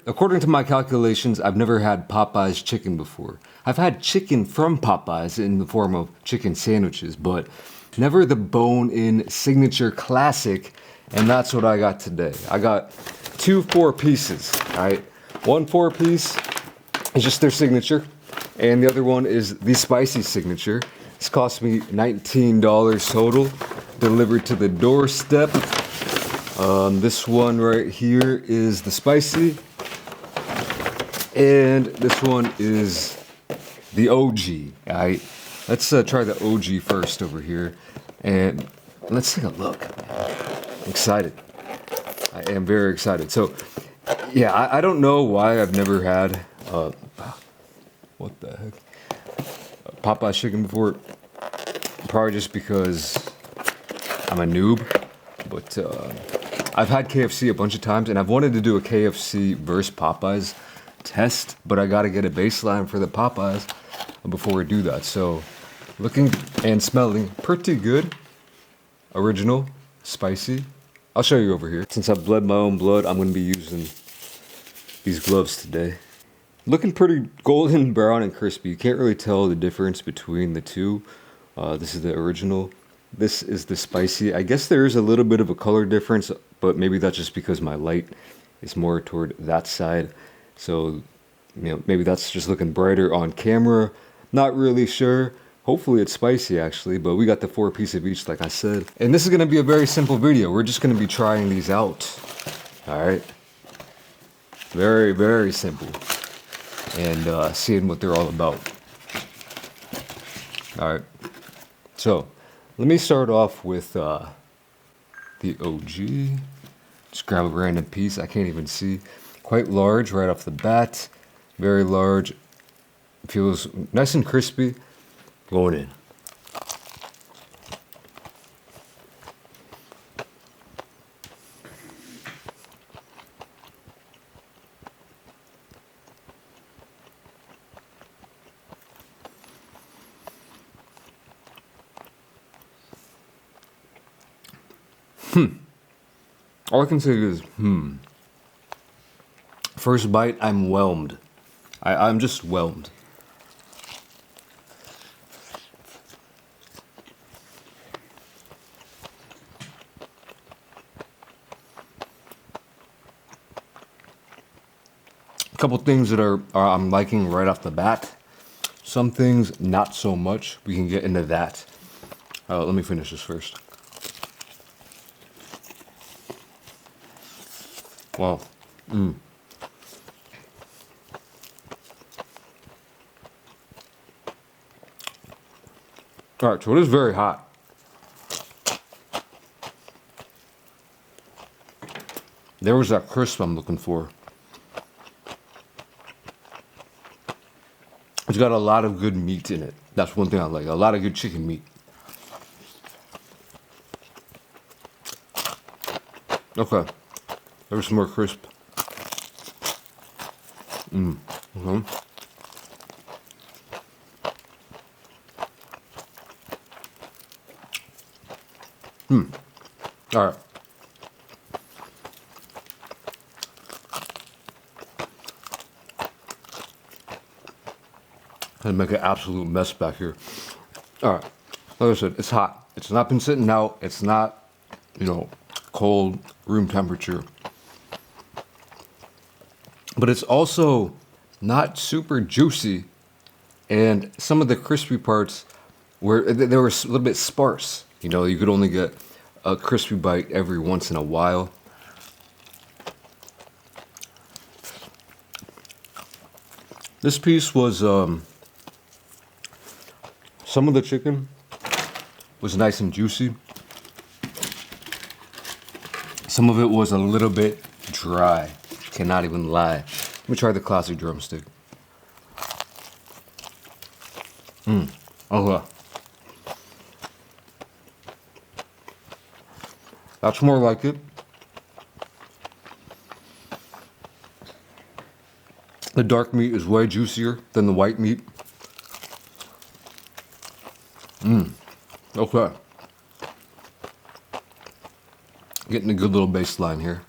According to my calculations, I've never had Popeyes chicken before. I've had chicken from Popeyes in the form of chicken sandwiches, but never the bone-in signature classic, and that's what I got today. I got 2 4-pieces, all right? 1 4-piece is just their signature, and the other one is the spicy signature. This cost me $19 total, delivered to the doorstep. This one right here is the spicy, and this one is the OG. All right, let's try the OG first over here, and let's take a look. I'm excited. I am very excited. So, yeah, I don't know why I've never had what the heck, Popeyes chicken before. Probably just because I'm a noob, but I've had KFC a bunch of times, and I've wanted to do a KFC versus Popeyes test, but I gotta get a baseline for the Popeyes before we do that. So, looking and smelling pretty good. Original, spicy. I'll show you over here. Since I've bled my own blood, I'm gonna be using these gloves today. Looking pretty golden brown and crispy. You can't really tell the difference between the two. This is the original. This is the spicy. I guess there is a little bit of a color difference, but maybe that's just because my light is more toward that side. So, maybe that's just looking brighter on camera. Not really sure. Hopefully it's spicy actually, but we got the 4-piece of each, like I said. And this is gonna be a very simple video. We're just gonna be trying these out. All right. Very, very simple. And seeing what they're all about. All right. So, let me start off with the OG. Just grab a random piece. I can't even see. Quite large right off the bat. Very large. Feels nice and crispy. Going in. All I can say is, First bite, I'm whelmed. I'm just whelmed. A couple things that I'm liking right off the bat. Some things not so much. We can get into that. Let me finish this first. Wow. Alright, so it is very hot. There was that crisp I'm looking for. It's got a lot of good meat in it. That's one thing I like. A lot of good chicken meat. Okay. There's some more crisp. All right. Gonna make an absolute mess back here. All right. Like I said, it's hot. It's not been sitting out. It's not, cold room temperature. But it's also not super juicy, and some of the crispy parts they were a little bit sparse. You could only get a crispy bite every once in a while. This piece was some of the chicken was nice and juicy. Some of it was a little bit dry. Cannot even lie. Let me try the classic drumstick. Okay. That's more like it. The dark meat is way juicier than the white meat. Okay. Getting a good little baseline here.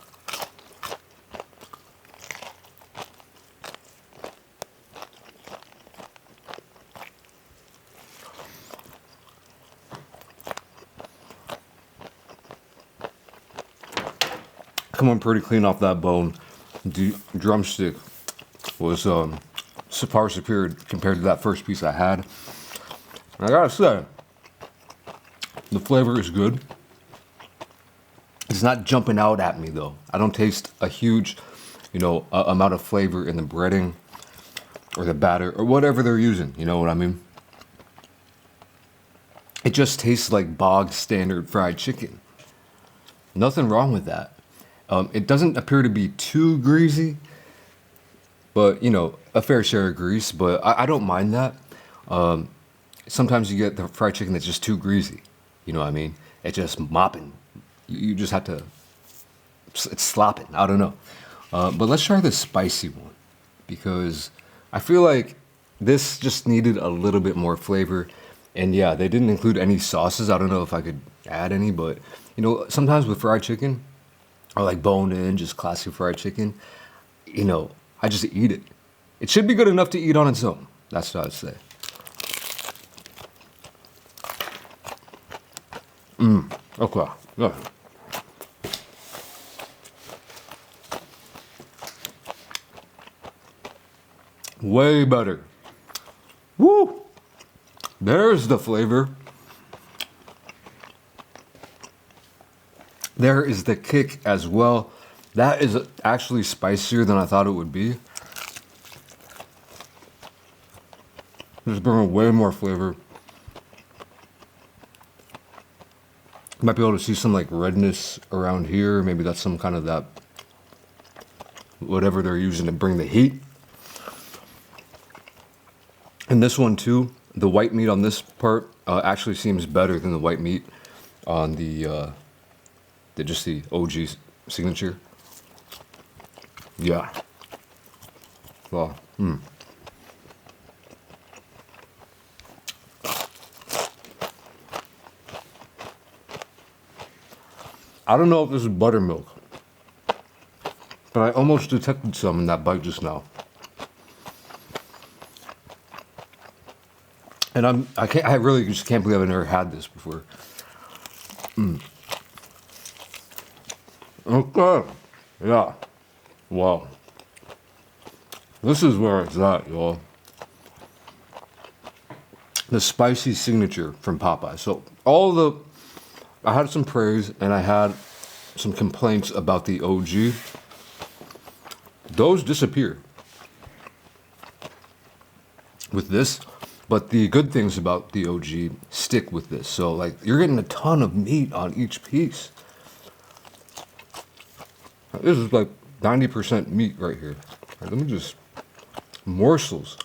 coming pretty clean off that bone. The drumstick was far superior compared to that first piece I had. And I gotta say, the flavor is good. It's not jumping out at me though. I don't taste a huge, amount of flavor in the breading or the batter or whatever they're using. You know what I mean? It just tastes like bog standard fried chicken. Nothing wrong with that. It doesn't appear to be too greasy, but a fair share of grease. But I don't mind that. Sometimes you get the fried chicken that's just too greasy. You know what I mean? It's just mopping. You just have to. It's slopping. I don't know. But let's try the spicy one because I feel like this just needed a little bit more flavor. And yeah, they didn't include any sauces. I don't know if I could add any, but sometimes with fried chicken, or like bone in, just classic fried chicken, I just eat it. It should be good enough to eat on its own. That's what I'd say. Okay, good. Way better. Woo! There's the flavor. There is the kick as well. That is actually spicier than I thought it would be. Just bringing way more flavor. Might be able to see some like redness around here. Maybe that's some kind of that, whatever they're using to bring the heat. And this one too, the white meat on this part actually seems better than the white meat on the just the OG signature. Yeah. Well, I don't know if this is buttermilk, but I almost detected some in that bite just now. And I really just can't believe I've never had this before. Okay. Yeah. Wow. This is where it's at, y'all. The spicy signature from Popeyes. So I had some praise and I had some complaints about the OG. Those disappear with this. But the good things about the OG stick with this. So like you're getting a ton of meat on each piece. This is like 90% meat right here. Let me just morsels.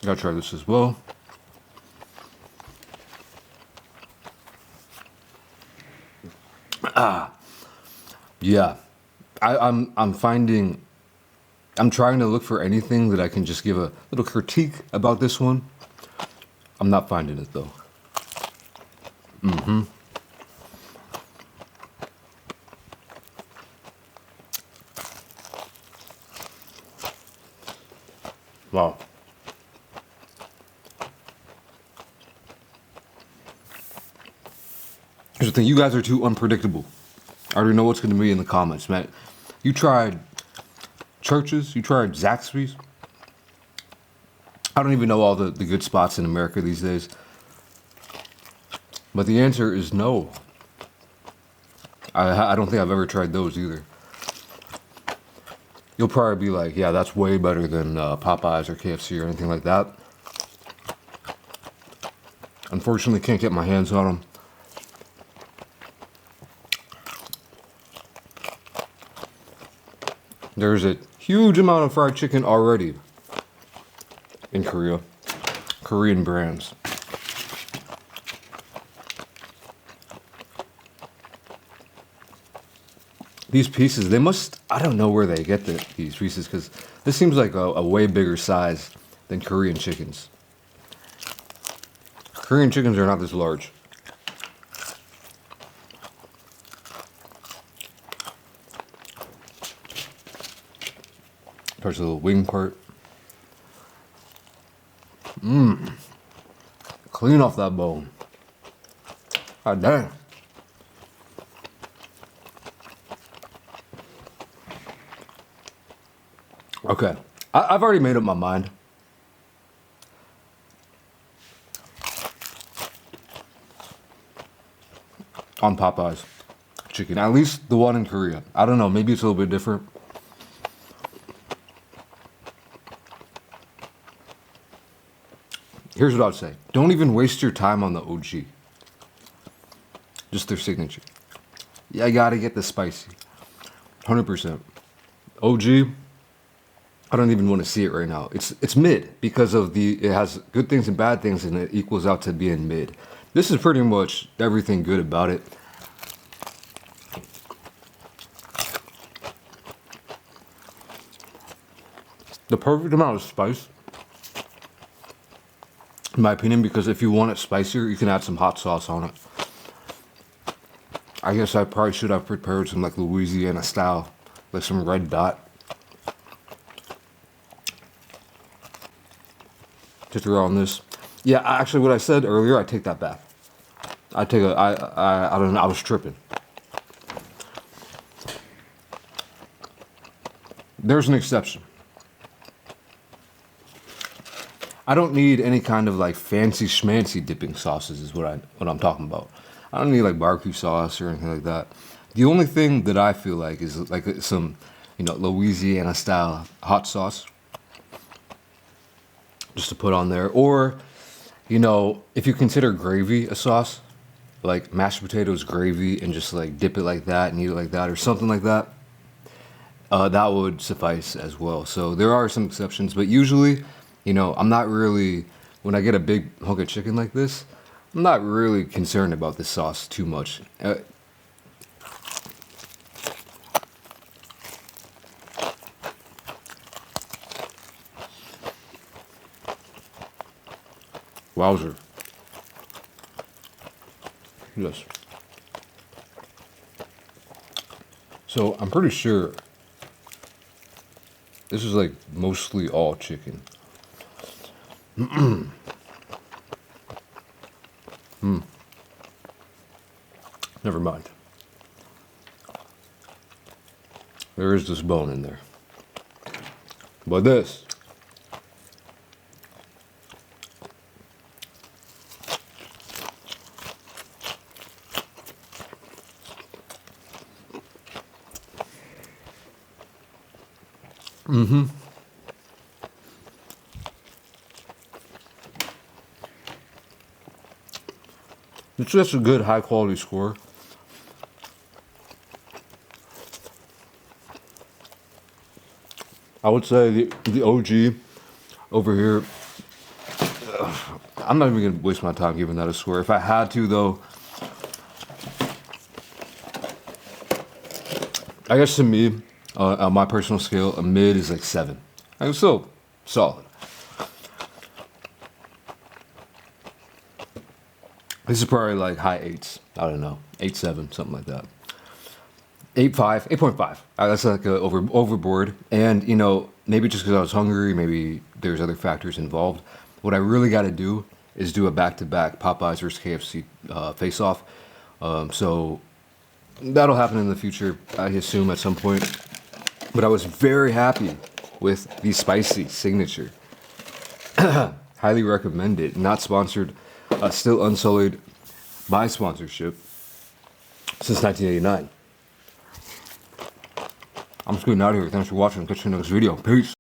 Gotta try this as well. Yeah. I'm finding, I'm trying to look for anything that I can just give a little critique about this one. I'm not finding it though. Wow. Here's the thing, you guys are too unpredictable. I already know what's going to be in the comments, man. You tried Church's, you tried Zaxby's. I don't even know all the good spots in America these days. But the answer is no. I don't think I've ever tried those either. You'll probably be like, yeah, that's way better than Popeyes or KFC or anything like that. Unfortunately, can't get my hands on them. There's a huge amount of fried chicken already in Korea. Korean brands. These pieces, they must, I don't know where they get these pieces because this seems like a way bigger size than Korean chickens. Korean chickens are not this large. There's a little wing part. Clean off that bone. God damn. Okay, I've already made up my mind. On Popeyes chicken, at least the one in Korea. I don't know, maybe it's a little bit different. Here's what I'd say. Don't even waste your time on the OG. Just their signature. Yeah, I gotta get the spicy. 100%. OG, I don't even want to see it right now. It's mid because of it has good things and bad things and it equals out to being mid. This is pretty much everything good about it. The perfect amount of spice, in my opinion, because if you want it spicier, you can add some hot sauce on it. I guess I probably should have prepared some like Louisiana style, like some red dot. To throw on this. Yeah, actually what I said earlier, I take that back. I don't know, I was tripping. There's an exception. I don't need any kind of like fancy schmancy dipping sauces is what I'm talking about. I don't need like barbecue sauce or anything like that. The only thing that I feel like is like some, Louisiana style hot sauce. Just to put on there. Or, if you consider gravy a sauce, like mashed potatoes gravy and just like dip it like that and eat it like that or something like that, that would suffice as well. So there are some exceptions, but usually, I'm not really, when I get a big hunk of chicken like this, I'm not really concerned about the sauce too much. Wowzer. Yes. So I'm pretty sure this is like mostly all chicken. Never mind. There is this bone in there. But this. It's just a good high quality score. I would say the OG over here, I'm not even gonna waste my time giving that a score. If I had to though, I guess to me, on my personal scale, a mid is like 7. It's still solid. This is probably like high 8s. I don't know, 8.7, something like that. 8.5, 8.5. That's like overboard. And maybe just because I was hungry, maybe there's other factors involved. What I really got to do is do a back-to-back Popeyes versus KFC face-off. So that'll happen in the future, I assume, at some point. But I was very happy with the spicy signature. Highly recommend it. Not sponsored, still unsullied by sponsorship since 1989. I'm just getting out of here. Thanks for watching. Catch you in the next video. Peace.